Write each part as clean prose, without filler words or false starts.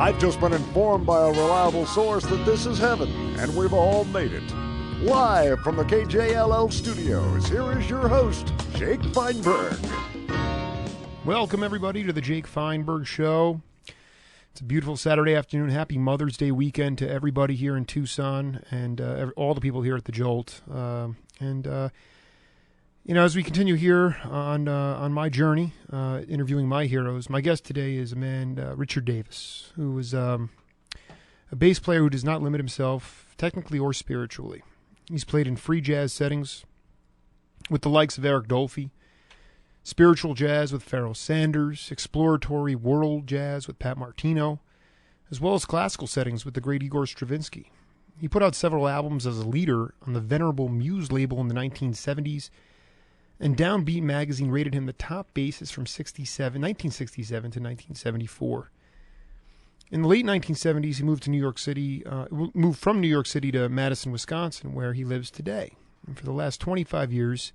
I've just been informed by a reliable source that this is heaven, and we've all made it. Live from the KJLL studios, here is your host, Jake Feinberg. Welcome, everybody, to the Jake Feinberg Show. It's a beautiful Saturday afternoon. Happy Mother's Day weekend to everybody here in Tucson and all the people here at the Jolt. As we continue here on my journey, interviewing my heroes, my guest today is a man, Richard Davis, who is a bass player who does not limit himself technically or spiritually. He's played in free jazz settings with the likes of Eric Dolphy, spiritual jazz with Pharoah Sanders, exploratory world jazz with Pat Martino, as well as classical settings with the great Igor Stravinsky. He put out several albums as a leader on the venerable Muse label in the 1970s, and Downbeat magazine rated him the top bassist from 1967 to 1974. In the late 1970s, he moved from New York City to Madison, Wisconsin, where he lives today. And for the last 25 years,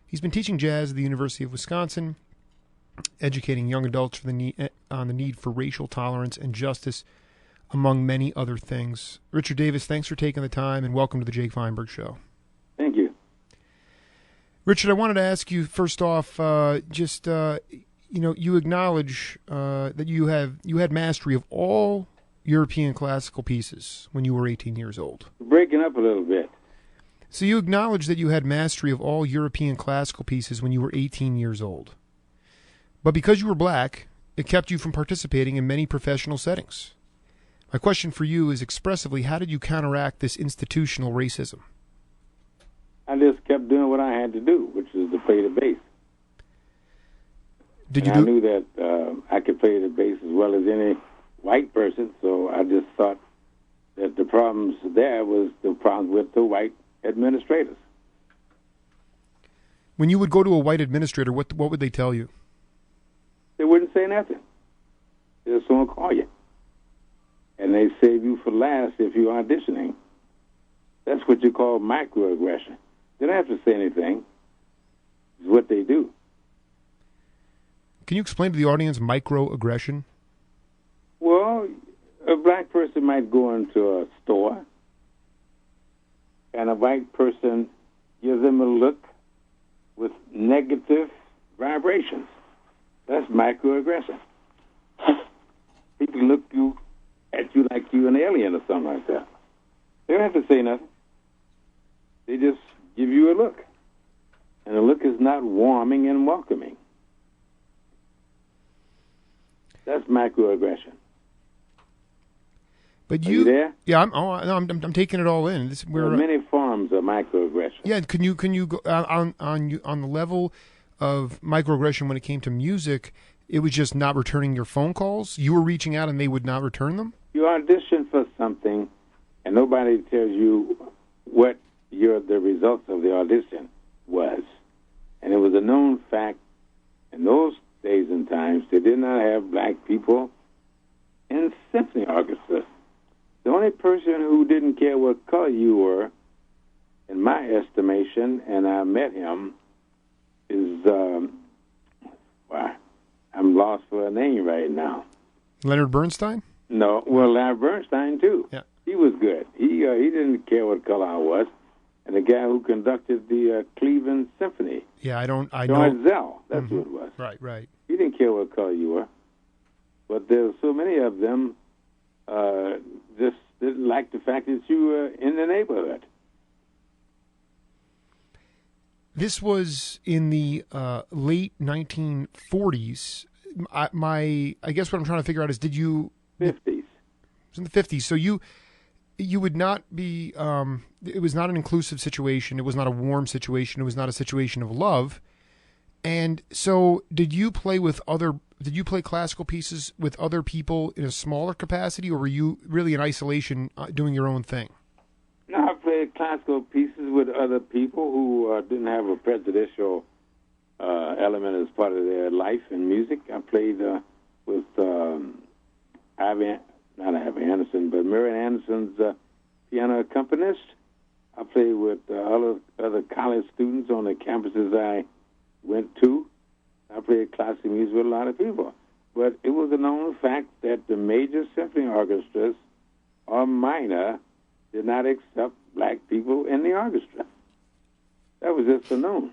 he's been teaching jazz at the University of Wisconsin, educating young adults on the need for racial tolerance and justice, among many other things. Richard Davis, thanks for taking the time, and welcome to the Jake Feinberg Show. Thank you. Richard, I wanted to ask you first off, you acknowledge that you had mastery of all European classical pieces when you were 18 years old. Breaking up a little bit. So you acknowledge that you had mastery of all European classical pieces when you were 18 years old. But because you were black, it kept you from participating in many professional settings. My question for you is expressively, how did you counteract this institutional racism? I just kept doing what I had to do, which is to play the bass. I knew that I could play the bass as well as any white person, so I just thought that the problems there was the problems with the white administrators. When you would go to a white administrator, what would they tell you? They wouldn't say nothing. They just won't call you. And they save you for last if you're auditioning. That's what you call microaggression. They don't have to say anything. It's what they do. Can you explain to the audience microaggression? Well, a black person might go into a store, and a white person gives them a look with negative vibrations. That's microaggression. People look at you like you're an alien or something like that. They don't have to say nothing. They just give you a look. And the look is not warming and welcoming. That's microaggression. But Are you there? Yeah, I'm taking it all in. There are many forms of microaggression. Yeah, can you go on the level of microaggression when it came to music? It was just not returning your phone calls. You were reaching out and they would not return them. You audition for something, and nobody tells you what the results of the audition was. And it was a known fact in those days and times they did not have black people in symphony orchestras. The only person who didn't care what color you were, in my estimation, and I met him, is, I'm lost for a name right now. Leonard Bernstein? No, well, Leonard Bernstein, too. Yeah. He was good. He didn't care what color I was. And the guy who conducted the Cleveland Symphony. Yeah, George know. Zell, that's who it was. Right. He didn't care what color you were. But there were so many of them just didn't like the fact that you were in the neighborhood. This was in the late 1940s. I guess what I'm trying to figure out is, did you... 50s. It was in the 50s. So you would not be... it was not an inclusive situation. It was not a warm situation. It was not a situation of love. And so did you play classical pieces with other people in a smaller capacity, or were you really in isolation doing your own thing? No, I played classical pieces with other people who didn't have a prejudicial element as part of their life in music. I played with not Ivy Anderson, but Mary Anderson's piano accompanist. I played with other college students on the campuses I went to. I played classical music with a lot of people. But it was a known fact that the major symphony orchestras or minor did not accept black people in the orchestra. That was just a known.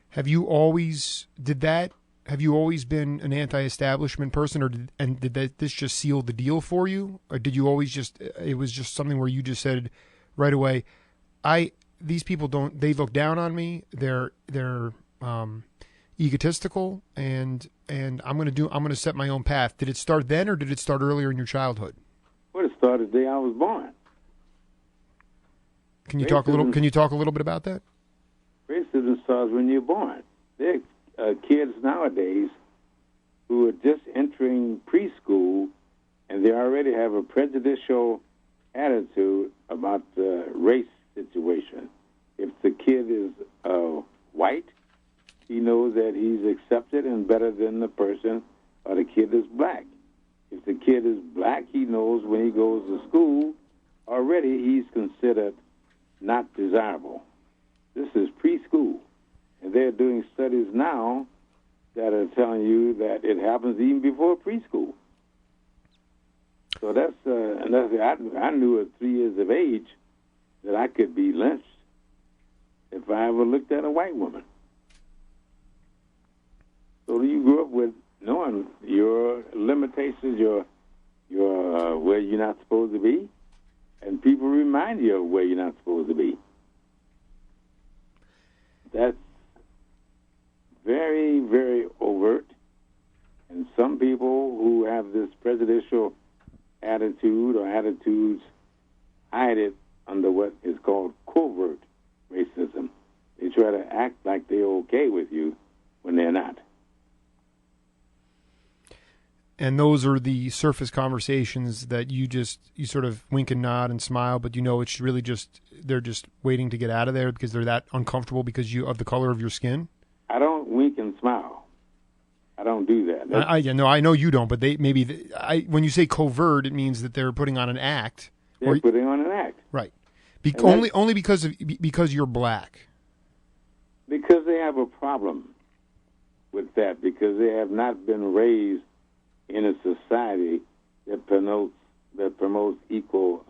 Have you always been an anti-establishment person, or did this just seal the deal for you, or did you always it was just something where you just said right away, these people they look down on me, they're egotistical, and I'm going to set my own path. Did it start then, or did it start earlier in your childhood? Well, it started the day I was born. Can you talk a little bit about that? Racism starts when you're born. There are kids nowadays who are just entering preschool, and they already have a prejudicial attitude about the race situation. If the kid is white, he knows that he's accepted and better than the person, or the kid is black. If the kid is black, he knows when he goes to school, already he's considered not desirable. This is preschool. And they're doing studies now that are telling you that it happens even before preschool. So I knew at 3 years of age that I could be lynched if I ever looked at a white woman. So you grew up with knowing your limitations, your where you're not supposed to be, and people remind you of where you're not supposed to be. That's very, very overt. And some people who have this prejudicial attitude or attitudes hide it under what is called covert racism. They try to act like they're okay with you when they're not. And those are the surface conversations that you sort of wink and nod and smile, but it's really they're just waiting to get out of there because they're that uncomfortable because of the color of your skin? I don't wink and smile. I don't do that. I know you don't, but when you say covert, it means that they're putting on an act. They're putting on an act. Right. Only because you're black. Because they have a problem with that, because they have not been raised in a society that promotes equal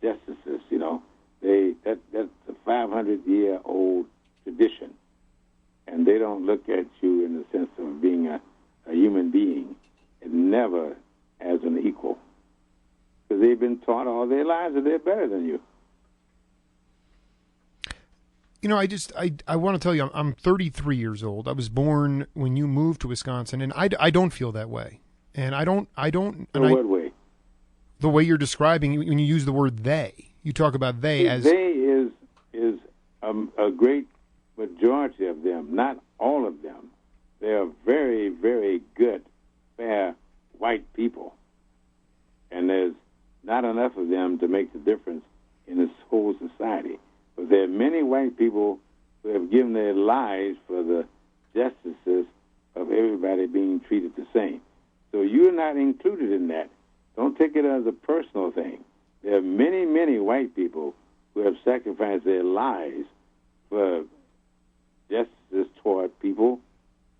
justices. That's a 500-year-old tradition, and they don't look at you in the sense of being a human being, and never as an equal, because they've been taught all their lives that they're better than you. I want to tell you, I'm 33 years old. I was born when you moved to Wisconsin, and I don't feel that way. And I don't. In what way? The way you're describing, when you use the word they, you talk about they as... They is a great majority of them, not all of them. They are very, very good, fair, white people. And there's not enough of them to make the difference in this whole society. But there are many white people who have given their lives for the justices of everybody being treated the same. So you're not included in that. Don't take it as a personal thing. There are many, many white people who have sacrificed their lives for justice toward people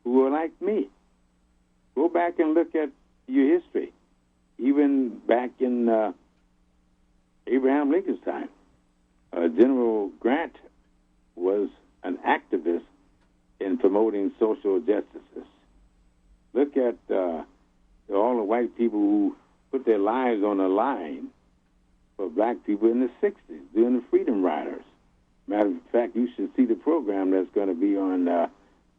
who are like me. Go back and look at your history. Even back in Abraham Lincoln's time, General Grant was an activist in promoting social justices. Look at all the white people who put their lives on the line for black people in the 60s during the Freedom Riders. Matter of fact, you should see the program that's going to be on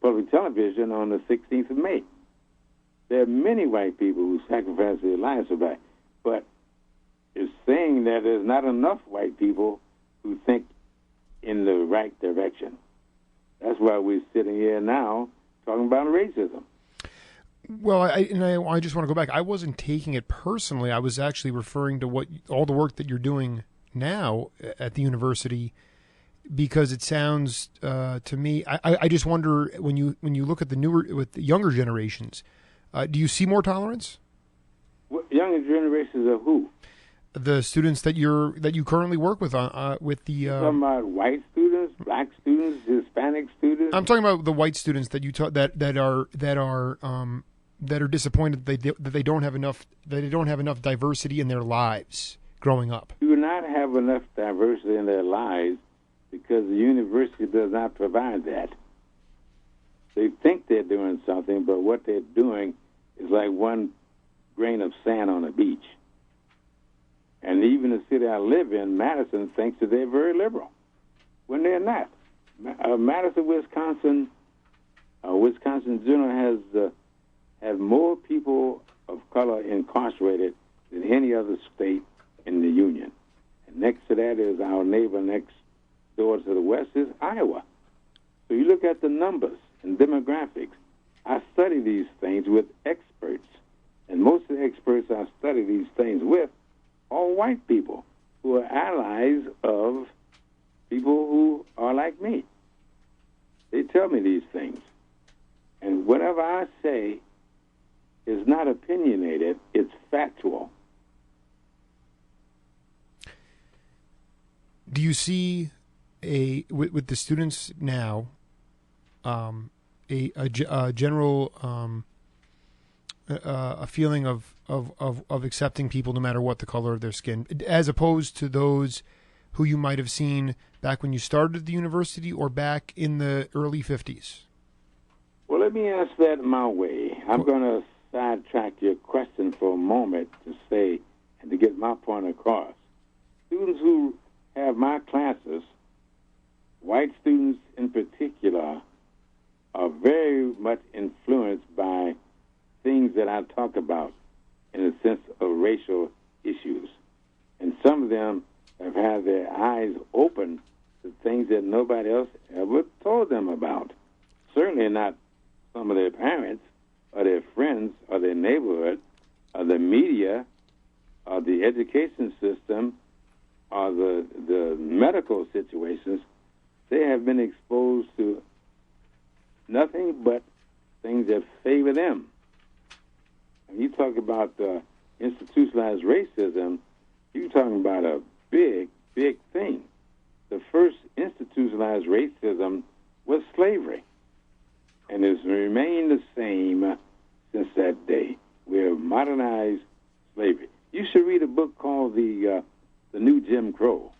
public television on the 16th of May. There are many white people who sacrifice their lives for black, but it's saying that there's not enough white people who think in the right direction. That's why we're sitting here now talking about racism. Well, I just want to go back. I wasn't taking it personally. I was actually referring to all the work that you're doing now at the university, because it sounds to me. I just wonder, when you look at the younger generations, do you see more tolerance? What, younger generations of who? The students that you currently work with with the. You're talking about white students, black students, Hispanic students. I'm talking about the white students that you that are that are disappointed that they don't have enough diversity in their lives growing up. Do not have enough diversity in their lives because the university does not provide that. They think they're doing something, but what they're doing is like one grain of sand on a beach. And even the city I live in, Madison, thinks that they're very liberal, when they're not. Madison, Wisconsin General has more people of color incarcerated than any other state in the Union. And next to that is our neighbor next door to the west is Iowa. So you look at the numbers and demographics. I study these things with experts, and most of the experts I study these things with are white people who are allies of people who are like me. They tell me these things. And whatever I say is not opinionated, it's factual. Do you see with the students now a general a feeling of accepting people no matter what the color of their skin, as opposed to those who you might have seen back when you started the university or back in the early 50s? Well, let me answer that my way. I'm going to sidetrack your question for a moment to say, and to get my point across. Students who have my classes, white students in particular, are very much influenced by things that I talk about in the sense of racial issues. And some of them have had their eyes open to things that nobody else ever told them about. Certainly not some of their parents or their friends or their neighborhood or the media or the education system or the medical situations. They have been exposed to nothing but things that favor them. And you talk about institutionalized racism, you're talking about a big, big thing. The first institutionalized racism was slavery, and it's remained the same since that day. We have modernized slavery. You should read a book called The New Jim Crow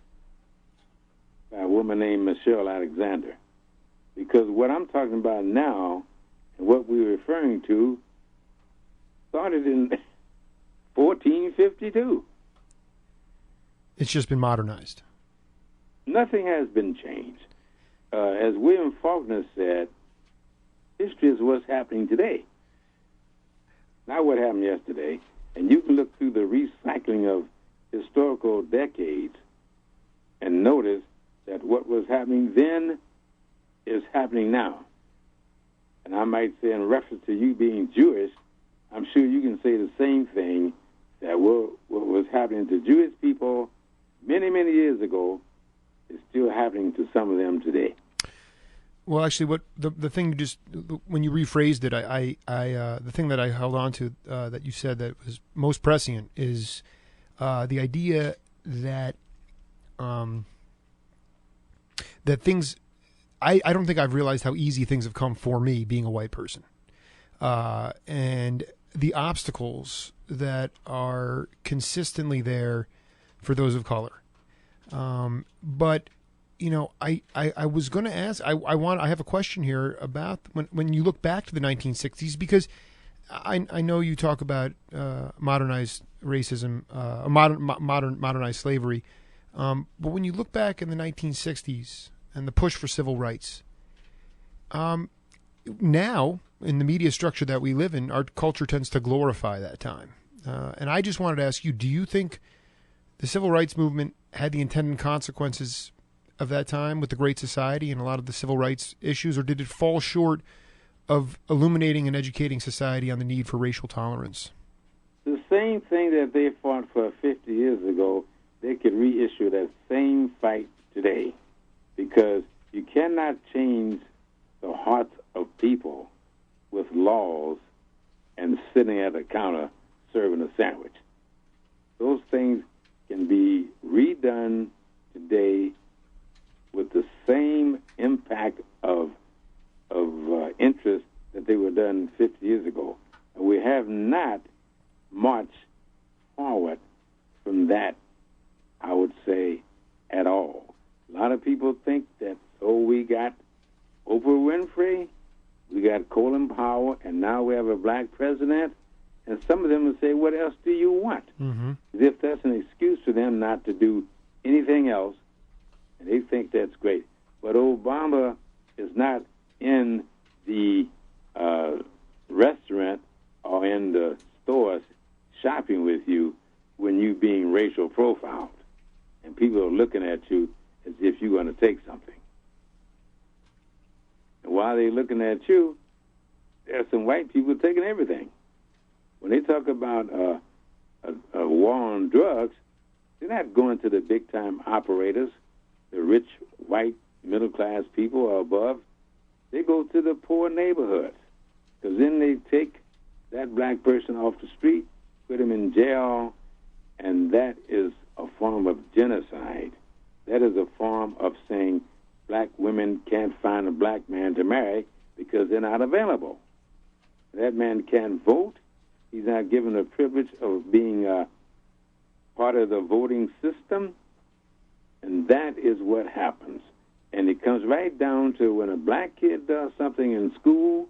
by a woman named Michelle Alexander, because what I'm talking about now and what we're referring to started in 1452. It's just been modernized. Nothing has been changed. As William Faulkner said, history is what's happening today, not what happened yesterday. And you can look through the recycling of historical decades and notice that what was happening then is happening now. And I might say, in reference to you being Jewish, I'm sure you can say the same thing, that what was happening to Jewish people many, many years ago is still happening to some of them today. Well, actually, what the thing you just, when you rephrased it, I the thing that I held on to that you said that was most prescient is the idea that that things, I don't think I've realized how easy things have come for me being a white person, and the obstacles that are consistently there for those of color. But you know, I was going to ask. I have a question here about when you look back to the 1960s, because I know you talk about modernized racism, modernized slavery, but when you look back in the 1960s and the push for civil rights, now in the media structure that we live in, our culture tends to glorify that time. And I just wanted to ask you: do you think the civil rights movement had the intended consequences of that time with the Great Society and a lot of the civil rights issues, or did it fall short of illuminating and educating society on the need for racial tolerance? The same thing that they fought for 50 years ago, they could reissue that same fight today, because you cannot change the hearts of people with laws and sitting at a counter serving a sandwich. Those things can be redone today with the same impact of interest that they were done 50 years ago. But we have not marched forward from that, I would say, at all. A lot of people think that, we got Oprah Winfrey, we got Colin Powell, and now we have a black president. And some of them will say, what else do you want? Mm-hmm. As if that's an excuse for them not to do anything else. And they think that's great. But Obama is not in the restaurant or in the stores shopping with you when you being racial profiled. And people are looking at you as if you're going to take something. And while they're looking at you, there's some white people taking everything. When they talk about a war on drugs, they're not going to the big-time operators, the rich, white, middle-class people or above. They go to the poor neighborhoods, because then they take that black person off the street, put him in jail, and that is a form of genocide. That is a form of saying black women can't find a black man to marry because they're not available. That man can't vote. He's not given the privilege of being part of the voting system. And that is what happens. And it comes right down to when a black kid does something in school,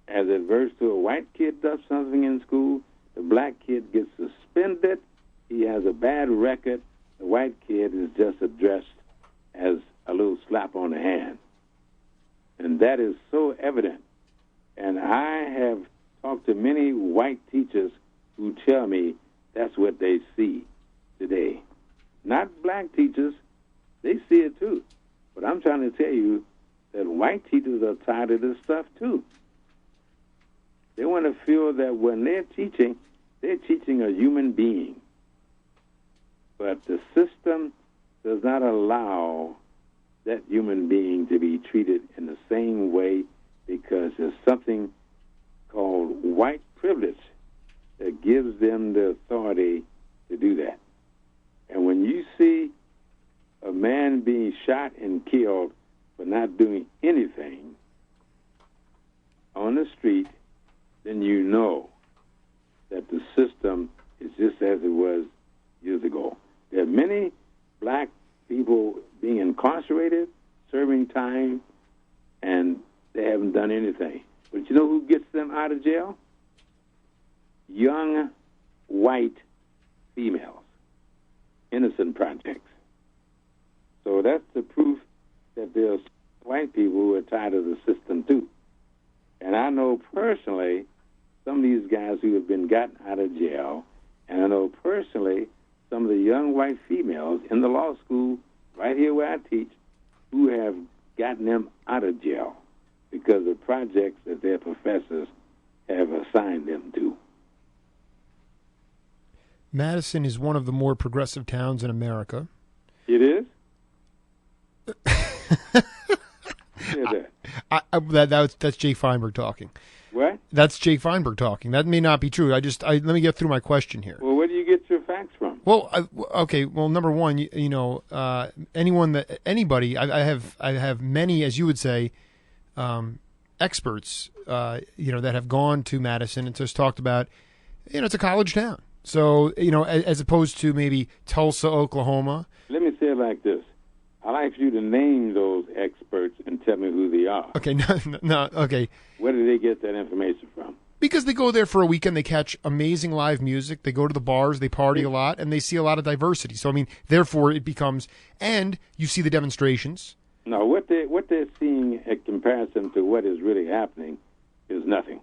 as adverse to a white kid does something in school, the black kid gets suspended. He has a bad record. The white kid is just addressed as a little slap on the hand. And that is so evident. And I have talked to many white teachers who tell me that's what they see today. Not black teachers. They see it too. But I'm trying to tell you that white teachers are tired of this stuff too. They want to feel that when they're teaching a human being. But the system does not allow that human being to be treated in the same way, because there's something called white privilege that gives them the authority to do that. And when you see a man being shot and killed for not doing anything on the street, then you know that the system is just as it was years ago. There are many black people being incarcerated, serving time, and they haven't done anything. But you know who gets them out of jail? Young white females, innocent projects. So that's the proof that there's white people who are tired of the system too. And I know personally some of these guys who have been gotten out of jail, and I know personally some of the young white females in the law school right here where I teach who have gotten them out of jail because of projects that their professors have assigned them to. Madison is one of the more progressive towns in America. It is? That's Jake Feinberg talking. What? That's Jake Feinberg talking. That may not be true. Let me get through my question here. Well, where do you get your facts from? Well, okay. Well, number one, anybody. I have many, as you would say, experts. That have gone to Madison and just talked about. It's a college town. So as opposed to maybe Tulsa, Oklahoma. Let me say it like this. I'd like for you to name those experts and tell me who they are. Okay, no, okay. Where do they get that information from? Because they go there for a weekend, they catch amazing live music, they go to the bars, they party a lot, and they see a lot of diversity. So, therefore it becomes, and you see the demonstrations. No, what they're seeing in comparison to what is really happening is nothing.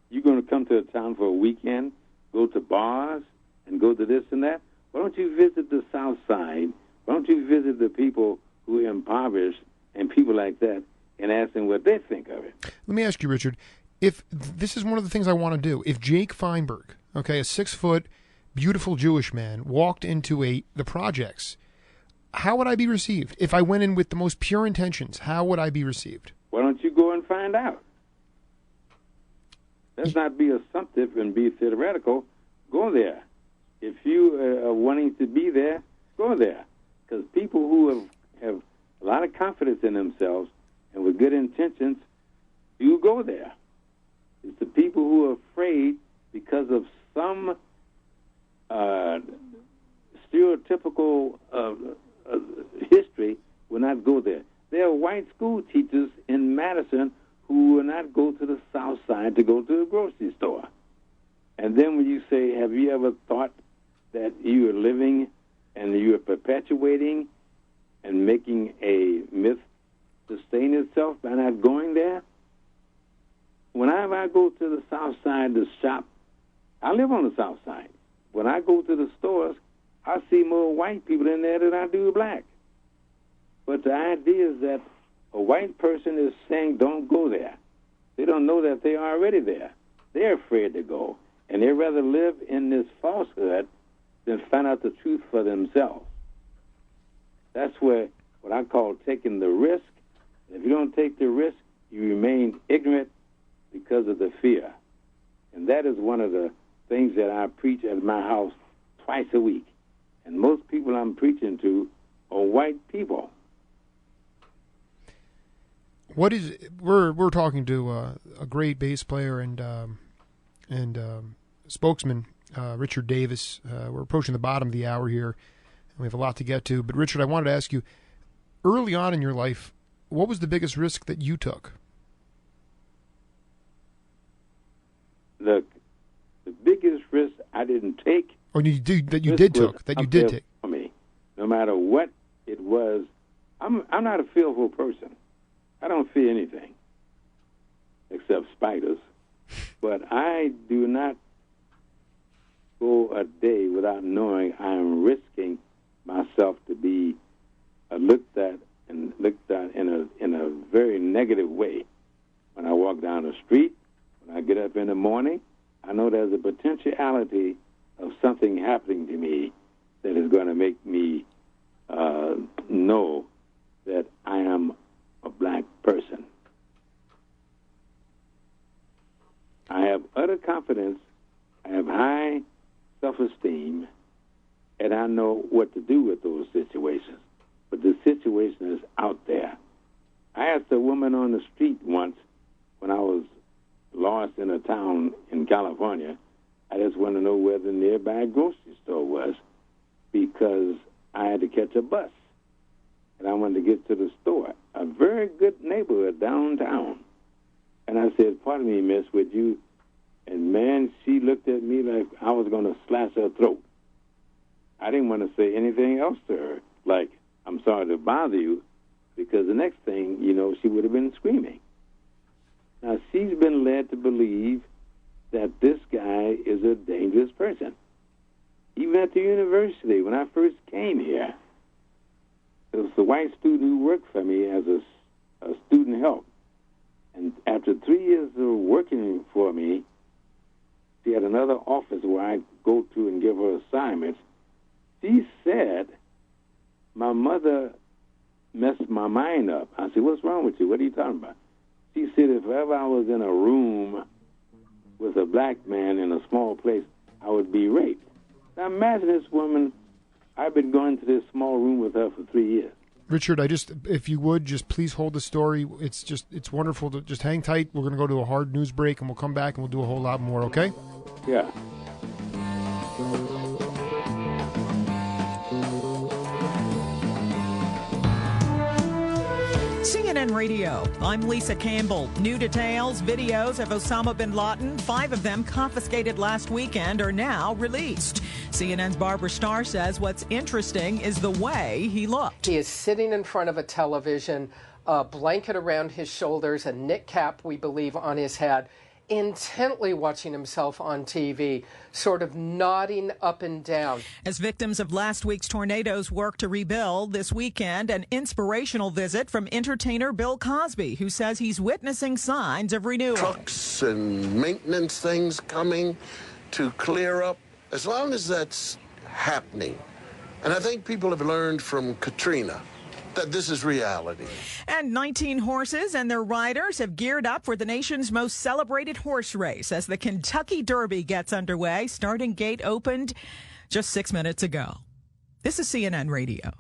You're going to come to a town for a weekend, go to bars, and go to this and that? Why don't you visit the South Side? Why don't you visit the people who are impoverished and people like that and ask them what they think of it? Let me ask you, Richard, if this is one of the things I want to do. If Jake Feinberg, a 6-foot, beautiful Jewish man, walked into the projects, how would I be received? If I went in with the most pure intentions, how would I be received? Why don't you go and find out? Let's not be assumptive and be theoretical. Go there. If you are wanting to be there, go there. Because people who have a lot of confidence in themselves and with good intentions do go there. It's the people who are afraid because of some stereotypical history will not go there. There are white school teachers in Madison who will not go to the South Side to go to the grocery store. And then when you say, have you ever thought that you are living and you are perpetuating and making a myth sustain itself by not going there? Whenever I go to the South Side to shop, I live on the South Side. When I go to the stores, I see more white people in there than I do black. But the idea is that a white person is saying, don't go there. They don't know that they are already there. They're afraid to go. And they'd rather live in this falsehood than find out the truth for themselves. That's where what I call taking the risk. If you don't take the risk, you remain ignorant because of the fear. And that is one of the things that I preach at my house twice a week. And most people I'm preaching to are white people. We're talking to a great bass player and spokesman, Richard Davis. We're approaching the bottom of the hour here, and we have a lot to get to. But Richard, I wanted to ask you, early on in your life, what was the biggest risk that you took? Look, the biggest risk I didn't take. Or you did take. For me, no matter what it was, I'm not a fearful person. I don't fear anything except spiders. But I do not go a day without knowing I am risking myself to be looked at in a very negative way. When I walk down the street, when I get up in the morning, I know there's a potentiality of something happening to me that is going to make me know that I am a black person. I have utter confidence, I have high self-esteem, and I know what to do with those situations. But the situation is out there. I asked a woman on the street once when I was lost in a town in California, I just wanted to know where the nearby grocery store was because I had to catch a bus. And I wanted to get to the store, a very good neighborhood downtown. And I said, pardon me, miss, would you? And, man, she looked at me like I was going to slash her throat. I didn't want to say anything else to her, like, I'm sorry to bother you, because the next thing, she would have been screaming. Now, she's been led to believe that this guy is a dangerous person. Even at the university, when I first came here, there was a white student who worked for me as a student help. And after 3 years of working for me, she had another office where I'd go to and give her assignments. She said, my mother messed my mind up. I said, what's wrong with you? What are you talking about? She said, if ever I was in a room with a black man in a small place, I would be raped. Now imagine this woman, I've been going to this small room with her for 3 years. Richard, if you would, just please hold the story. It's wonderful to just hang tight. We're going to go to a hard news break, and we'll come back and we'll do a whole lot more, okay? Yeah. CNN Radio. I'm Lisa Campbell. New details, videos of Osama bin Laden, 5 of them confiscated last weekend, are now released. CNN's Barbara Starr says what's interesting is the way he looked. He is sitting in front of a television, a blanket around his shoulders, a knit cap, we believe, on his head, intently watching himself on TV, sort of nodding up and down. As victims of last week's tornadoes work to rebuild this weekend, an inspirational visit from entertainer Bill Cosby, who says he's witnessing signs of renewal. Trucks and maintenance things coming to clear up, as long as that's happening. And I think people have learned from Katrina that this is reality. And 19 horses and their riders have geared up for the nation's most celebrated horse race as the Kentucky Derby gets underway. Starting gate opened just 6 minutes ago. This is CNN Radio.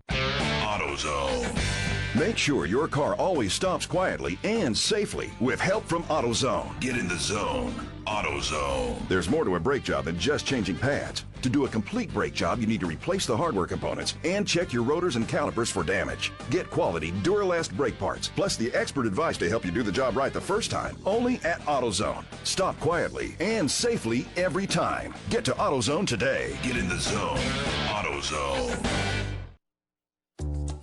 AutoZone. Make sure your car always stops quietly and safely with help from AutoZone. Get in the zone. AutoZone. There's more to a brake job than just changing pads. To do a complete brake job, you need to replace the hardware components and check your rotors and calipers for damage. Get quality Duralast brake parts, plus the expert advice to help you do the job right the first time, only at AutoZone. Stop quietly and safely every time. Get to AutoZone today. Get in the zone. AutoZone.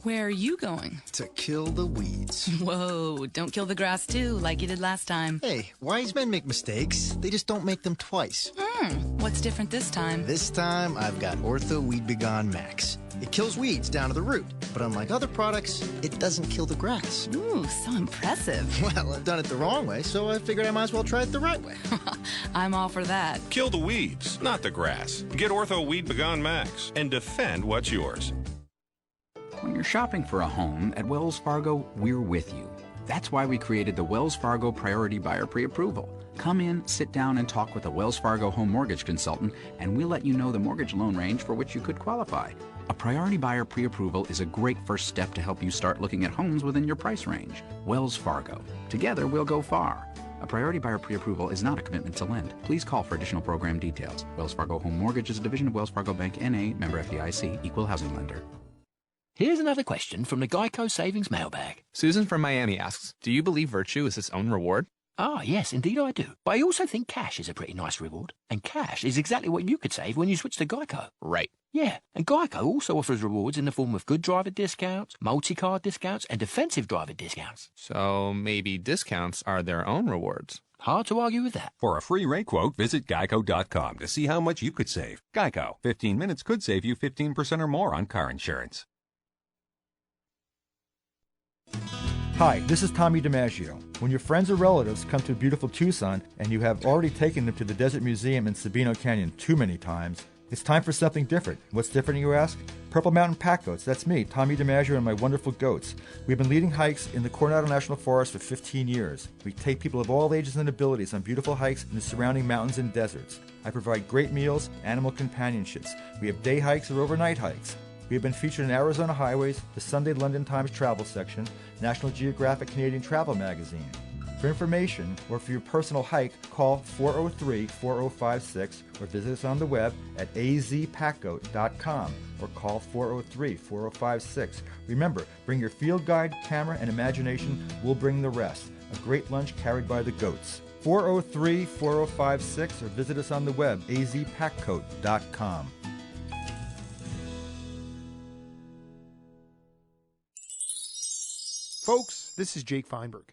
Where are you going? To kill the weeds. Whoa, don't kill the grass too, like you did last time. Hey, wise men make mistakes. They just don't make them twice. What's different this time? This time, I've got Ortho Weed B Gon Max. It kills weeds down to the root, but unlike other products, it doesn't kill the grass. Ooh, so impressive. Well, I've done it the wrong way, so I figured I might as well try it the right way. I'm all for that. Kill the weeds, not the grass. Get Ortho Weed B Gon Max and defend what's yours. When you're shopping for a home at Wells Fargo, we're with you. That's why we created the Wells Fargo Priority Buyer Pre-Approval. Come in, sit down, and talk with a Wells Fargo home mortgage consultant, and we'll let you know the mortgage loan range for which you could qualify. A Priority Buyer Pre-Approval is a great first step to help you start looking at homes within your price range. Wells Fargo. Together, we'll go far. A Priority Buyer Pre-Approval is not a commitment to lend. Please call for additional program details. Wells Fargo Home Mortgage is a division of Wells Fargo Bank, N.A., member FDIC, equal housing lender. Here's another question from the Geico Savings Mailbag. Susan from Miami asks, do you believe virtue is its own reward? Ah, yes, indeed I do. But I also think cash is a pretty nice reward. And cash is exactly what you could save when you switch to Geico. Right. Yeah, and Geico also offers rewards in the form of good driver discounts, multi-card discounts, and defensive driver discounts. So maybe discounts are their own rewards. Hard to argue with that. For a free rate quote, visit geico.com to see how much you could save. Geico. 15 minutes could save you 15% or more on car insurance. Hi, this is Tommy DiMaggio. When your friends or relatives come to beautiful Tucson and you have already taken them to the Desert Museum in Sabino Canyon too many times, it's time for something different. What's different, you ask? Purple Mountain Pack Goats. That's me, Tommy DiMaggio, and my wonderful goats. We've been leading hikes in the Coronado National Forest for 15 years. We take people of all ages and abilities on beautiful hikes in the surrounding mountains and deserts. I provide great meals, animal companionships. We have day hikes or overnight hikes. We have been featured in Arizona Highways, the Sunday London Times travel section, National Geographic Canadian Travel Magazine. For information or for your personal hike, call 403-4056 or visit us on the web at azpackgoat.com or call 403-4056. Remember, bring your field guide, camera, and imagination. We'll bring the rest. A great lunch carried by the goats. 403-4056 or visit us on the web, azpackcoat.com. Folks, this is Jake Feinberg.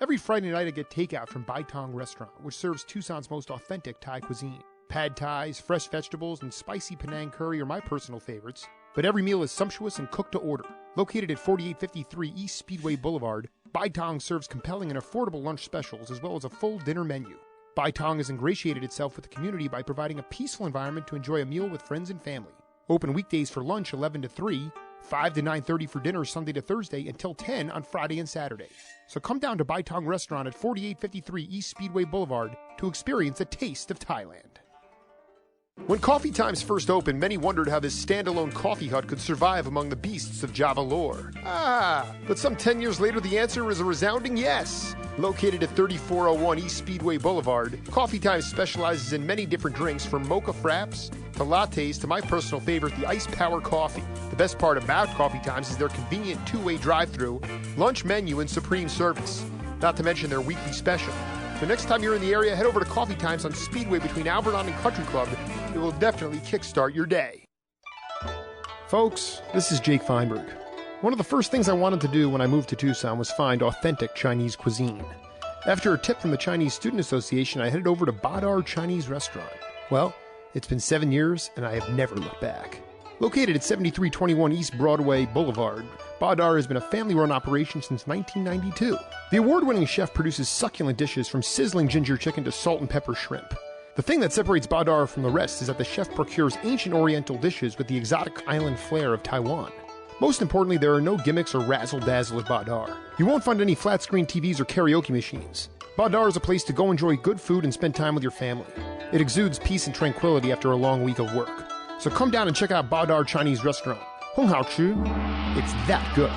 Every Friday night I get takeout from Bai Tong Restaurant, which serves Tucson's most authentic Thai cuisine. Pad Thais, fresh vegetables, and spicy Penang curry are my personal favorites, but every meal is sumptuous and cooked to order. Located at 4853 East Speedway Boulevard, Bai Tong serves compelling and affordable lunch specials as well as a full dinner menu. Bai Tong has ingratiated itself with the community by providing a peaceful environment to enjoy a meal with friends and family. Open weekdays for lunch 11 to 3, 5 to 9:30 for dinner Sunday to Thursday, until 10 on Friday and Saturday. So come down to Bai Tong Restaurant at 4853 East Speedway Boulevard to experience a taste of Thailand. When Coffee Times first opened, many wondered how this standalone coffee hut could survive among the beasts of Java lore. But some 10 years later, the answer is a resounding yes. Located at 3401 East Speedway Boulevard, Coffee Times specializes in many different drinks from mocha fraps to lattes to my personal favorite, the Ice Power Coffee. The best part about Coffee Times is their convenient two-way drive-thru, lunch menu, and supreme service. Not to mention their weekly special. So next time you're in the area, head over to Coffee Times on Speedway between Alberton and Country Club. It will definitely kickstart your day. Folks, this is Jake Feinberg. One of the first things I wanted to do when I moved to Tucson was find authentic Chinese cuisine. After a tip from the Chinese Student Association, I headed over to Badar Chinese Restaurant. Well, it's been 7 years, and I have never looked back. Located at 7321 East Broadway Boulevard, Badar has been a family-run operation since 1992. The award-winning chef produces succulent dishes from sizzling ginger chicken to salt and pepper shrimp. The thing that separates Badar from the rest is that the chef procures ancient oriental dishes with the exotic island flair of Taiwan. Most importantly, there are no gimmicks or razzle-dazzle at Badar. You won't find any flat-screen TVs or karaoke machines. Badar is a place to go enjoy good food and spend time with your family. It exudes peace and tranquility after a long week of work. So come down and check out Badar Chinese Restaurant. Hong Hao Chu. It's that good.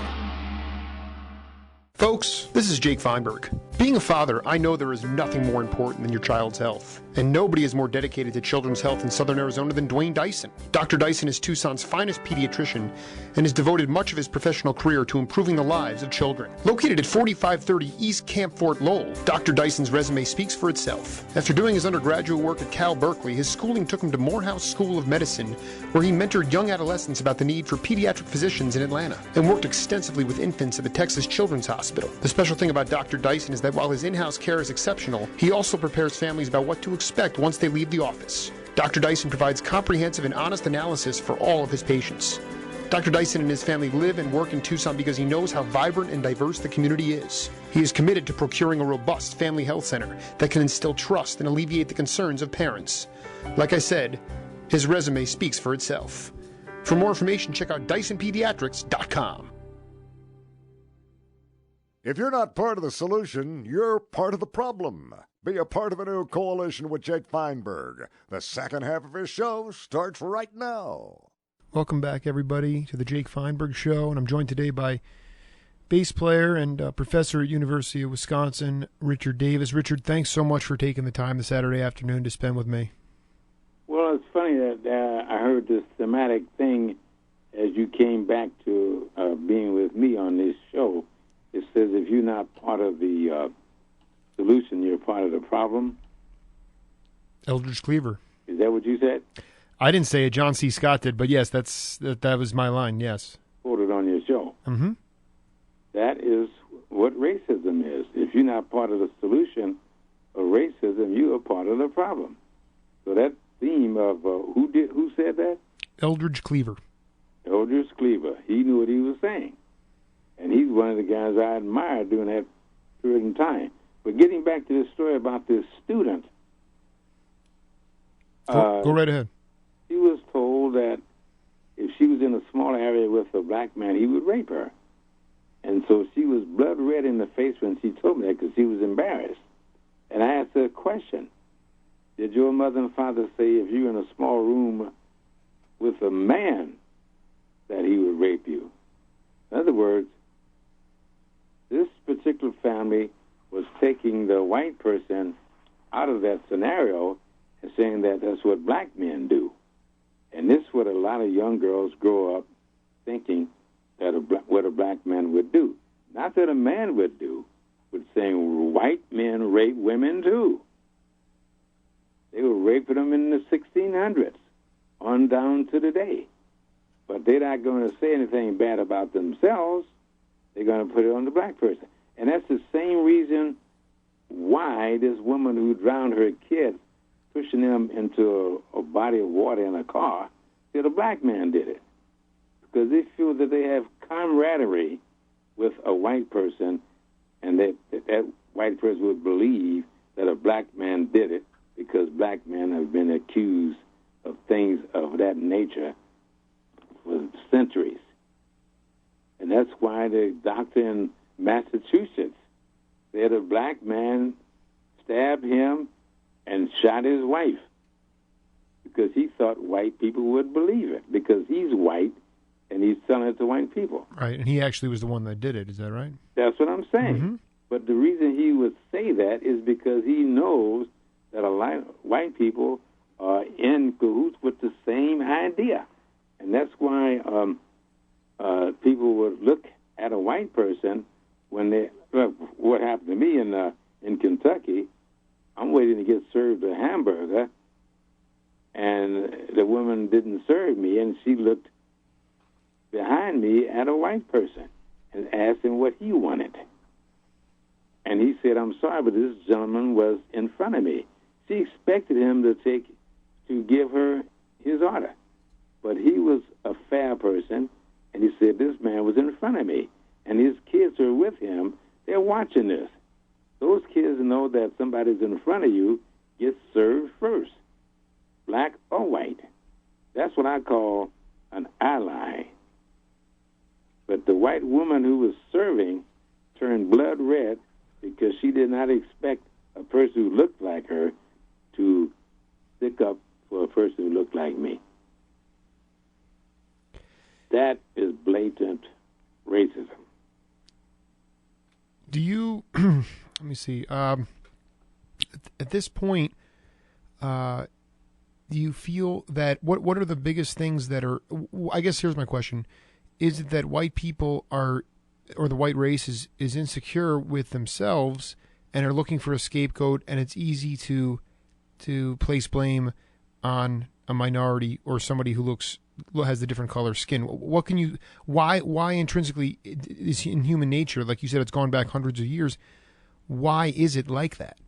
Folks, this is Jake Feinberg. Being a father, I know there is nothing more important than your child's health. And nobody is more dedicated to children's health in Southern Arizona than Dwayne Dyson. Dr. Dyson is Tucson's finest pediatrician and has devoted much of his professional career to improving the lives of children. Located at 4530 East Camp Fort Lowell, Dr. Dyson's resume speaks for itself. After doing his undergraduate work at Cal Berkeley, his schooling took him to Morehouse School of Medicine, where he mentored young adolescents about the need for pediatric physicians in Atlanta, and worked extensively with infants at the Texas Children's Hospital. The special thing about Dr. Dyson is that while his in-house care is exceptional, he also prepares families about what to expect once they leave the office. Dr. Dyson provides comprehensive and honest analysis for all of his patients. Dr. Dyson and his family live and work in Tucson because he knows how vibrant and diverse the community is. He is committed to procuring a robust family health center that can instill trust and alleviate the concerns of parents. Like I said, his resume speaks for itself. For more information, check out DysonPediatrics.com. If you're not part of the solution, you're part of the problem. Be a part of a new coalition with Jake Feinberg. The second half of his show starts right now. Welcome back, everybody, to the Jake Feinberg Show, and I'm joined today by bass player and professor at University of Wisconsin, Richard Davis. Richard, thanks so much for taking the time this Saturday afternoon to spend with me. Well, it's funny that I heard this thematic thing as you came back to being with me on this show. It says if you're not part of the solution, you're part of the problem. Eldridge Cleaver. Is that what you said? I didn't say it. John C. Scott did, but yes, that was my line, yes. Quoted on your show. Mm-hmm. That is what racism is. If you're not part of the solution of racism, you are part of the problem. So that theme of who said that? Eldridge Cleaver. Eldridge Cleaver. He knew what he was saying. And he's one of the guys I admired during that period of time. But getting back to this story about this student. Go right ahead. She was told that if she was in a small area with a black man, he would rape her. And so she was blood red in the face when she told me that because she was embarrassed. And I asked her a question. Did your mother and father say if you were in a small room with a man that he would rape you? In other words, this particular family was taking the white person out of that scenario and saying that that's what black men do. And this is what a lot of young girls grow up thinking that what a black man would do. Not that a man would do, but saying white men rape women too. They were raping them in the 1600s on down to today. But they're not going to say anything bad about themselves. They're going to put it on the black person. And that's the same reason why this woman who drowned her kid, pushing them into a body of water in a car, said a black man did it. Because they feel that they have camaraderie with a white person, and that white person would believe that a black man did it because black men have been accused of things of that nature for centuries. And that's why the doctor in Massachusetts said a black man stabbed him and shot his wife because he thought white people would believe it because he's white and he's telling it to white people. Right, and he actually was the one that did it. Is that right? That's what I'm saying. Mm-hmm. But the reason he would say that is because he knows that a lot of white people are in cahoots with the same idea. And that's why people would look at a white person when they, what happened to me in Kentucky, I'm waiting to get served a hamburger, and the woman didn't serve me, and she looked behind me at a white person and asked him what he wanted. And he said, I'm sorry, but this gentleman was in front of me. She expected him to give her his order. But he was a fair person, and he said, this man was in front of me, and his kids are with him. They're watching this. Those kids know that somebody's in front of you gets served first, black or white. That's what I call an ally. But the white woman who was serving turned blood red because she did not expect a person who looked like her to stick up for a person who looked like me. That is blatant racism. Do you? Let me see. At this point, do you feel that what are the biggest things that are? I guess here's my question: is it that white people are, or the white race is insecure with themselves and are looking for a scapegoat, and it's easy to place blame on a minority or somebody who has the different color skin? What can you? Why intrinsically is in human nature, like you said, it's gone back hundreds of years. Why is it like that?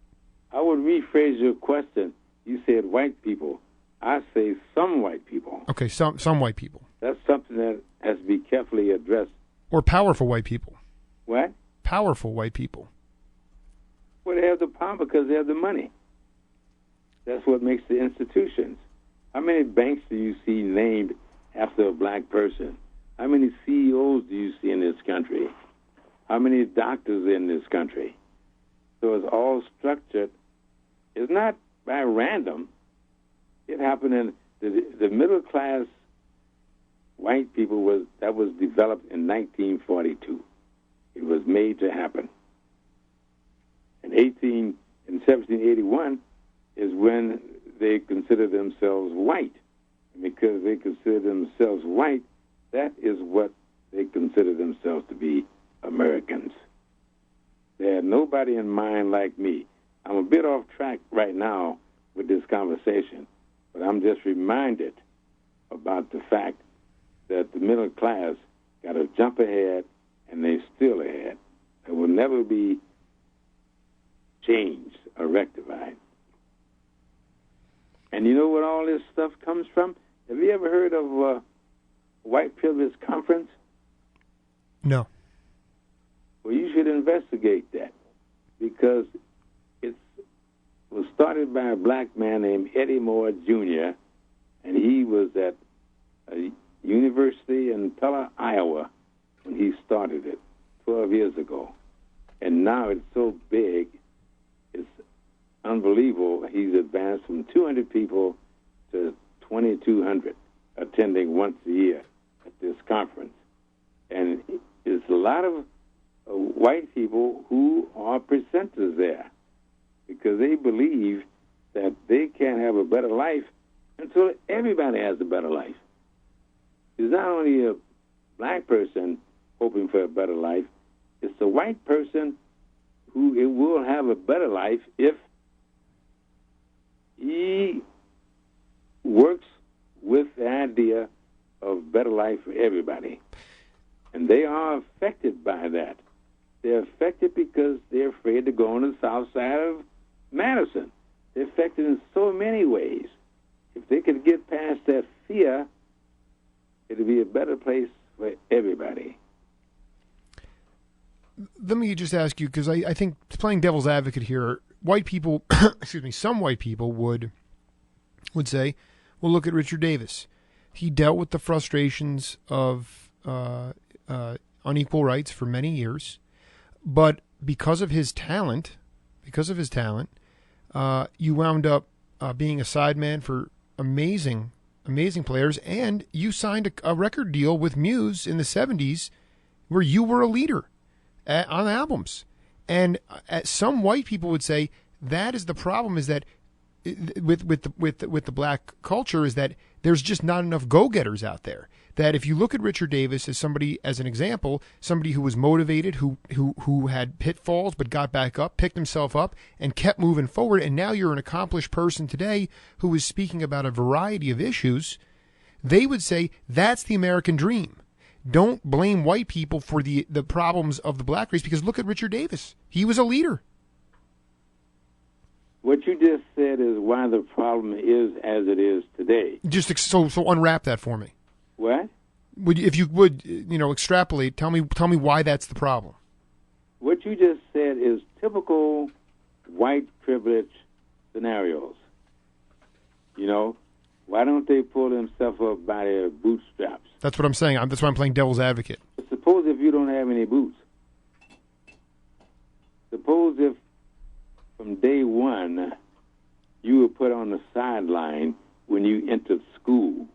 I would rephrase your question. You said white people. I say some white people. Okay, some white people. That's something that has to be carefully addressed. Or powerful white people. What? Powerful white people. Well, they have the power because they have the money. That's what makes the institutions. How many banks do you see named after a black person? How many CEOs do you see in this country? How many doctors in this country? So it's all structured. It's not by random. It happened in the middle class white people was developed in 1942. It was made to happen. In 1781 is when they consider themselves white. And because they consider themselves white, that is what they consider themselves to be, Americans. They had nobody in mind like me. I'm a bit off track right now with this conversation, but I'm just reminded about the fact that the middle class got to jump ahead, and they're still ahead. It will never be changed or rectified. And you know what all this stuff comes from? Have you ever heard of White Privilege Conference? No. Well, you should investigate that, because it was started by a black man named Eddie Moore, Jr., and he was at a university in Pella, Iowa, when he started it 12 years ago. And now it's so big, it's unbelievable. He's advanced from 200 people to 2,200 attending once a year at this conference. And there's a lot of white people who are presenters there because they believe that they can't have a better life until everybody has a better life. It's not only a black person hoping for a better life, it's the white person who it will have a better life if he works with the idea of better life for everybody. And they are affected by that. They're affected because they're afraid to go on the south side of Madison. They're affected in so many ways. If they could get past that fear, it would be a better place for everybody. Let me just ask you, because I think playing devil's advocate here, white people, excuse me, some white people would say, well, look at Richard Davis. He dealt with the frustrations of unequal rights for many years, but because of his talent, you wound up being a sideman for amazing players, and you signed a record deal with Muse in the 70s where you were a leader on albums. And some white people would say that is the problem, is that with the black culture, is that there's just not enough go-getters out there. That if you look at Richard Davis as an example, somebody who was motivated, who had pitfalls but got back up, picked himself up, and kept moving forward, and now you're an accomplished person today who is speaking about a variety of issues, they would say that's the American dream. Don't blame white people for the problems of the black race, because look at Richard Davis. He was a leader. What you just said is why the problem is as it is today. Just so unwrap that for me. What? If you would, extrapolate. Tell me why that's the problem. What you just said is typical white privilege scenarios. Why don't they pull themselves up by their bootstraps? That's what I'm saying. That's why I'm playing devil's advocate. Suppose if you don't have any boots. Suppose if from day one you were put on the sideline when you entered school.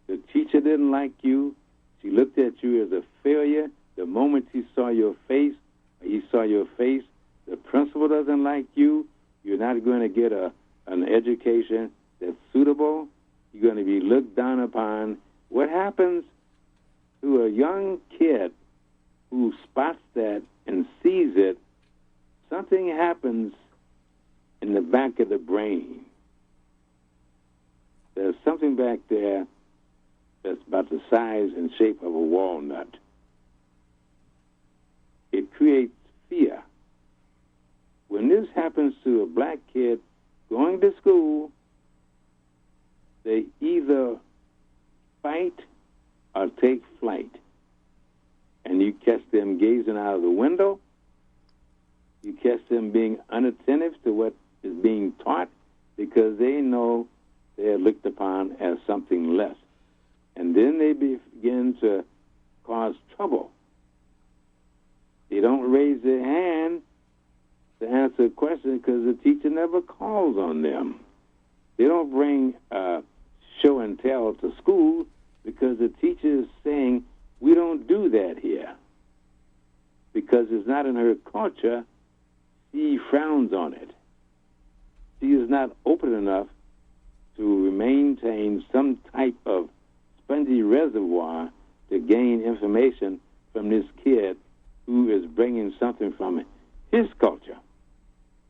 The teacher didn't like you. She looked at you as a failure. The moment he saw your face, he on your face. The principal doesn't like you. You're not going to get an education that's suitable. You're going to be looked down upon. What happens to a young kid who spots that and sees it? Something happens in the back of the brain. There's something back there that's about the size and shape of a walnut. It creates fear. When this happens to a black kid going to school, they either fight or take flight. And you catch them gazing out of the window. You catch them being unattentive to what is being taught because they know they are looked upon as something less. And then they begin to cause trouble. They don't raise their hand to answer a question because the teacher never calls on them. They don't bring show and tell to school because the teacher is saying, we don't do that here. Because it's not in her culture, she frowns on it. She is not open enough to maintain some type of spongy reservoir to gain information from this kid who is bringing something from his culture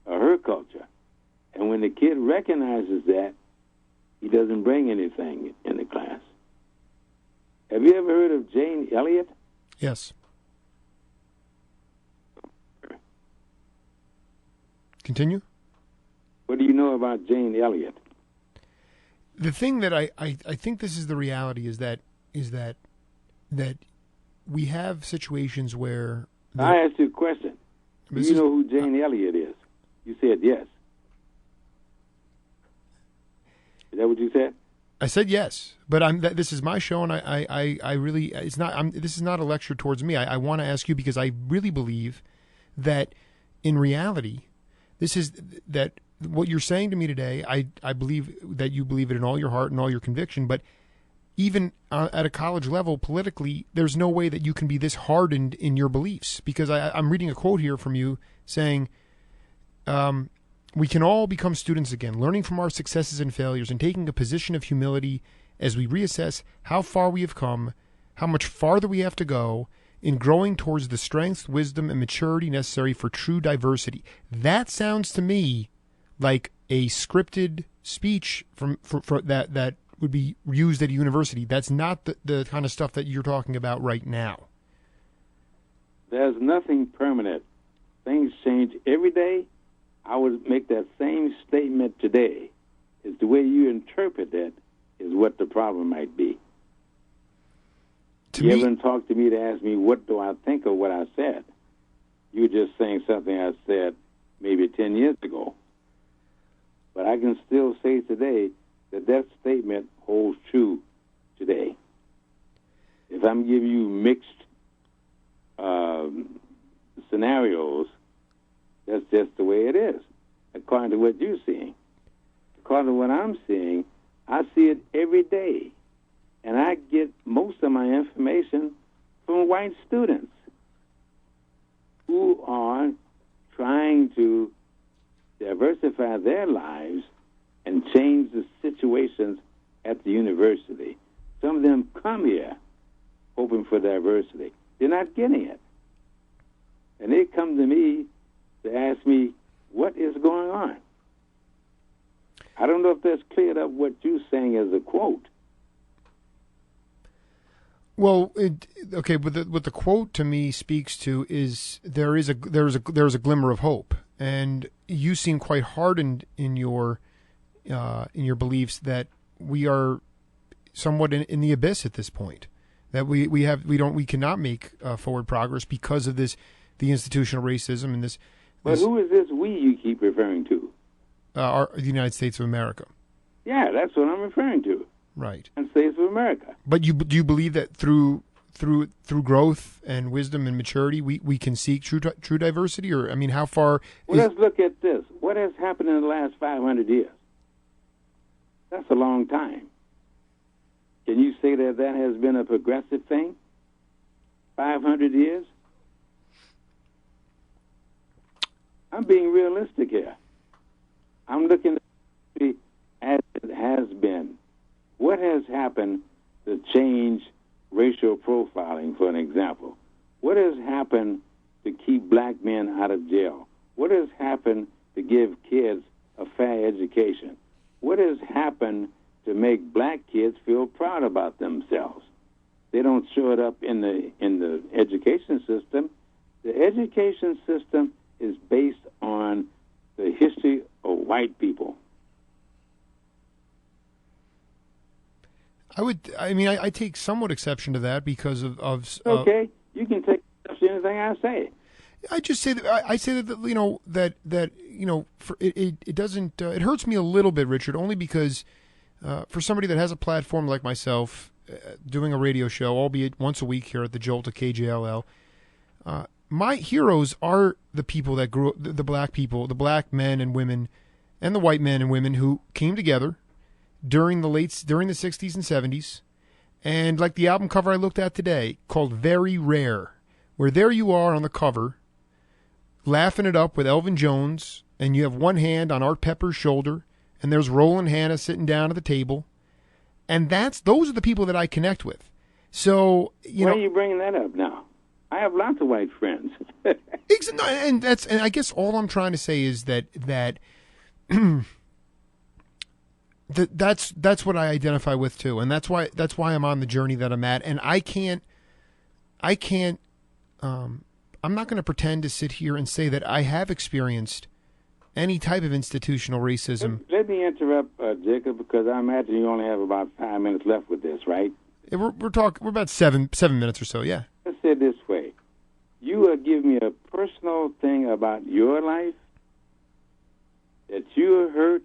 or her culture. And when the kid recognizes that, he doesn't bring anything in the class. Have you ever heard of Jane Elliott? Yes. Continue. What do you know about Jane Elliott? The thing that I think this is the reality is that we have situations where I asked you a question. Do you know who Jane Elliott is? You said yes. Is that what you said? I said yes, but this is my show, and I really it's not. This is not a lecture towards me. I want to ask you because I really believe that in reality, this is that what you're saying to me today. I believe that you believe it in all your heart and all your conviction, but even at a college level, politically, there's no way that you can be this hardened in your beliefs. Because I'm reading a quote here from you saying, we can all become students again, learning from our successes and failures and taking a position of humility as we reassess how far we have come, how much farther we have to go in growing towards the strength, wisdom, and maturity necessary for true diversity. That sounds to me like a scripted speech for that would be used at a university. That's not the kind of stuff that you're talking about right now. There's nothing permanent. Things change every day. I would make that same statement today. It's the way you interpret it is what the problem might be. You haven't talked to me to ask me what do I think of what I said. You were just saying something I said maybe 10 years ago. But I can still say today that statement holds true today. If I'm giving you mixed scenarios, that's just the way it is, according to what you're seeing. According to what I'm seeing, I see it every day. And I get most of my information from white students who are trying to diversify their lives and change the situations at the university. Some of them come here hoping for diversity. They're not getting it. And they come to me to ask me, what is going on? I don't know if that's cleared up what you're saying as a quote. Well, okay, but what the quote to me speaks to is there's a glimmer of hope, and you seem quite hardened in your beliefs that we are somewhat in the abyss at this point, that we cannot make forward progress because of the institutional racism and this. But who is this we you keep referring to? The United States of America. Yeah, that's what I'm referring to. Right. United States of America. But do you believe that through growth and wisdom and maturity we can seek true diversity? Or I mean, how far? Well, let's look at this. What has happened in the last 500 years? That's a long time. Can you say that has been a progressive thing? 500 years? I'm being realistic here. I'm looking at it as it has been. What has happened to change racial profiling, for an example? What has happened to keep black men out of jail? What has happened to give kids a fair education? What has happened to make black kids feel proud about themselves? They don't show it up in the education system. The education system is based on the history of white people. I take somewhat exception to that because of okay, you can take exception to anything I say. I just say that I say that it doesn't it hurts me a little bit, Richard, only because for somebody that has a platform like myself, doing a radio show, albeit once a week here at the Jolt of KJLL, my heroes are the people that grew up, the black people, the black men and women, and the white men and women who came together during the 60s and 70s, and like the album cover I looked at today called "Very Rare," where there you are on the cover, laughing it up with Elvin Jones, and you have one hand on Art Pepper's shoulder, and there's Roland Hanna sitting down at the table, and those are the people that I connect with. So why are you bringing that up now? I have lots of white friends. and I guess all I'm trying to say is that that's what I identify with too, and that's why I'm on the journey that I'm at, and I'm not going to pretend to sit here and say that I have experienced any type of institutional racism. Let me interrupt, Jacob, because I imagine you only have about 5 minutes left with this, right? We're about seven minutes or so, yeah. Let's say it this way. You give me a personal thing about your life that you hurt.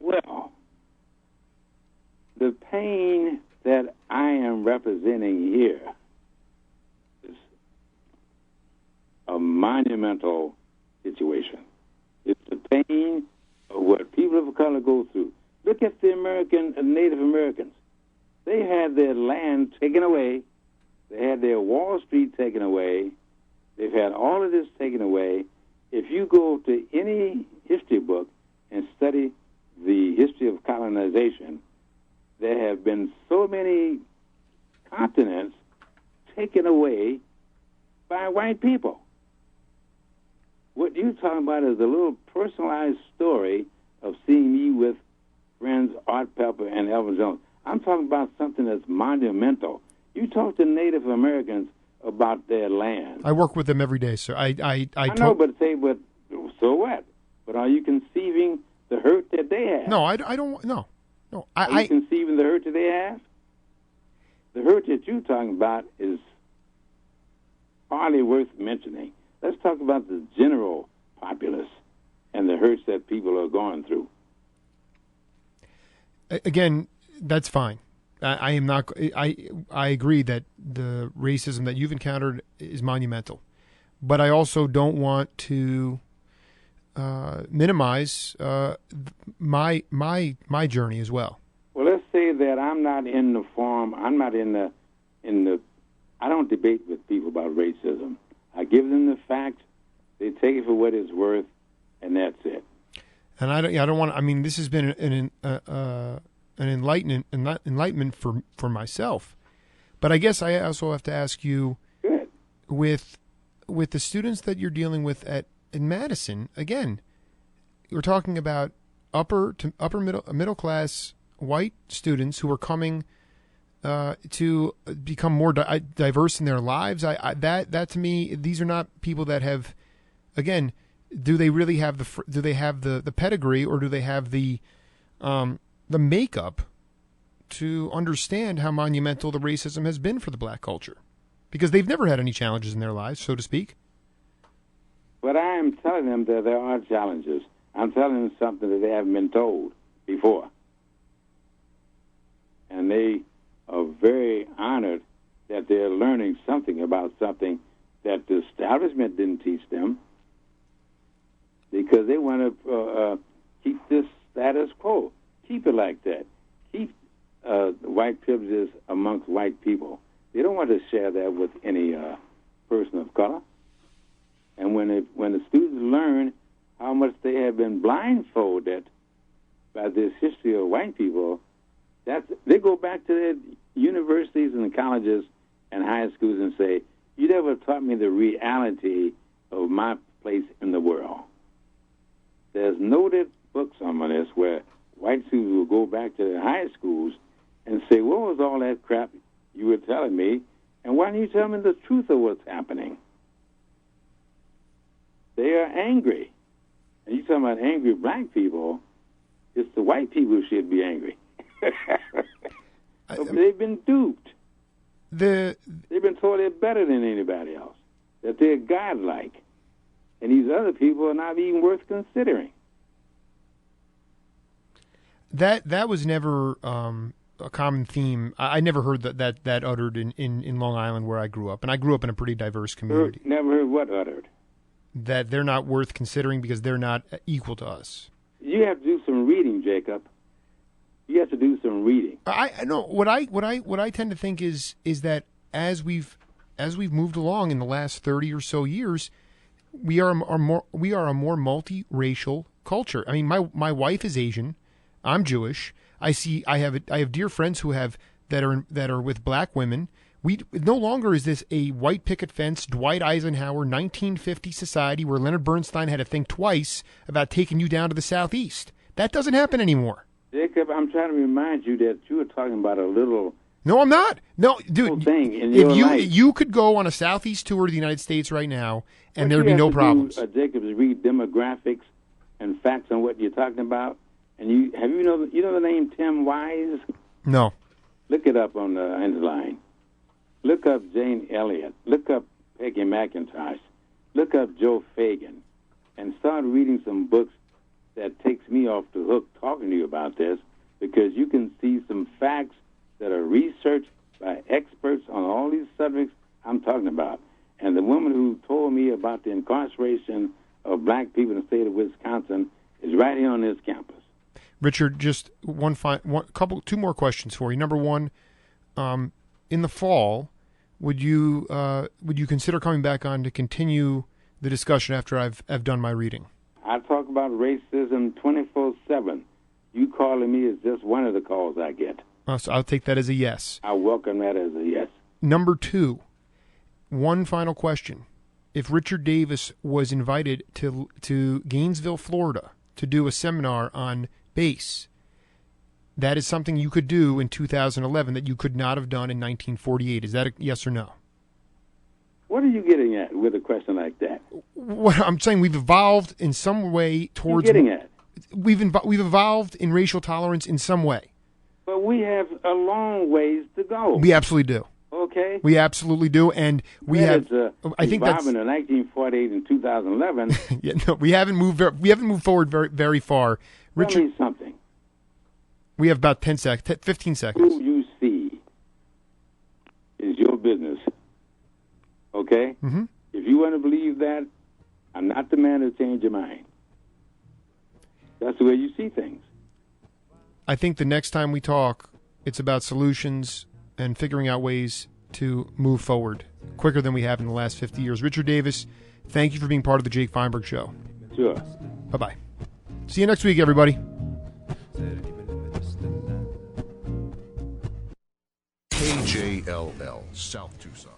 Well, the pain that I am representing here is a monumental situation. It's the pain of what people of color go through. Look at the Native Americans. They had their land taken away. They had their Wall Street taken away. They've had all of this taken away. If you go to any history book and study the history of colonization, there have been so many continents taken away by white people. What you're talking about is a little personalized story of seeing me with friends Art Pepper and Elvin Jones. I'm talking about something that's monumental. You talk to Native Americans about their land. I work with them every day, sir. I know, but so what? But are you conceiving the hurt that they have? No, I don't. No. Are you conceiving the hurt that they have? The hurt that you're talking about is hardly worth mentioning. Let's talk about the general populace and the hurts that people are going through. Again, that's fine. I am not. I agree that the racism that you've encountered is monumental, but I also don't want to minimize my journey as well. Well, let's say that I'm not in the form. I'm not in the. I don't debate with people about racism. I give them the facts. They take it for what it's worth, and that's it. And I don't want. I mean, this has been an enlightenment for myself. But I guess I also have to ask you, with the students that you're dealing with in Madison, again, we're talking about upper middle class white students who are coming to become more diverse in their lives. That to me, these are not people that have, again, do they really have the pedigree, or do they have the makeup to understand how monumental the racism has been for the black culture? Because they've never had any challenges in their lives, so to speak. But I am telling them that there are challenges. I'm telling them something that they haven't been told before. And they are very honored that they're learning something about something that the establishment didn't teach them, because they want to keep this status quo. Keep it like that. Keep white privileges amongst white people. They don't want to share that with any person of color. And when the students learn how much they have been blindfolded by this history of white people, they go back to their universities and colleges and high schools and say, you never taught me the reality of my place in the world. There's noted books on this where white students will go back to their high schools and say, what was all that crap you were telling me, and why didn't you tell me the truth of what's happening? They are angry. And you're talking about angry black people, it's the white people who should be angry. They've been duped. They've been told they're better than anybody else, that they're godlike. And these other people are not even worth considering. That was never a common theme. I never heard that uttered in Long Island where I grew up. And I grew up in a pretty diverse community. Never heard what uttered? That they're not worth considering because they're not equal to us. You have to do some reading, Jacob. You have to do some reading. I know what I tend to think is that as we've moved along in the last 30 or so years, we are a more multiracial culture. I mean, my wife is Asian. I'm Jewish. I have dear friends who have that are with black women. No longer is this a white picket fence, Dwight Eisenhower, 1950 society where Leonard Bernstein had to think twice about taking you down to the southeast. That doesn't happen anymore. Jacob, I'm trying to remind you that you were talking about a little. No, I'm not. No, dude. Thing in your life. You could go on a southeast tour of the United States right now, and there would be no problems. Jacob, is read demographics and facts on what you're talking about. And you know the name Tim Wise? No. Look it up on the line. Look up Jane Elliott. Look up Peggy McIntosh. Look up Joe Fagan. And start reading some books that takes me off the hook talking to you about this, because you can see some facts that are researched by experts on all these subjects I'm talking about. And the woman who told me about the incarceration of black people in the state of Wisconsin is right here on this campus. Richard, just two more questions for you. Number one, in the fall, would you consider coming back on to continue the discussion after I've done my reading? I talk about racism 24/7. You calling me is just one of the calls I get. So I'll take that as a yes. I welcome that as a yes. Number two, one final question. If Richard Davis was invited to Gainesville, Florida, to do a seminar on bass, that is something you could do in 2011 that you could not have done in 1948. Is that a yes or no? What are you getting at with a question like that? What I'm saying, we've evolved in some way towards. What are you getting at? We've evolved in racial tolerance in some way. But we have a long ways to go. We absolutely do. Okay. We absolutely do, and we have. I think that's in 1948 and 2011. Yeah, no, we haven't moved forward very far. Richard, tell me something. We have about 15 seconds. Who you see is your business. Okay? Mm-hmm. If you want to believe that, I'm not the man to change your mind. That's the way you see things. I think the next time we talk, it's about solutions and figuring out ways to move forward quicker than we have in the last 50 years. Richard Davis, thank you for being part of the Jake Feinberg Show. Sure. Bye-bye. See you next week, everybody. KJLL, South Tucson.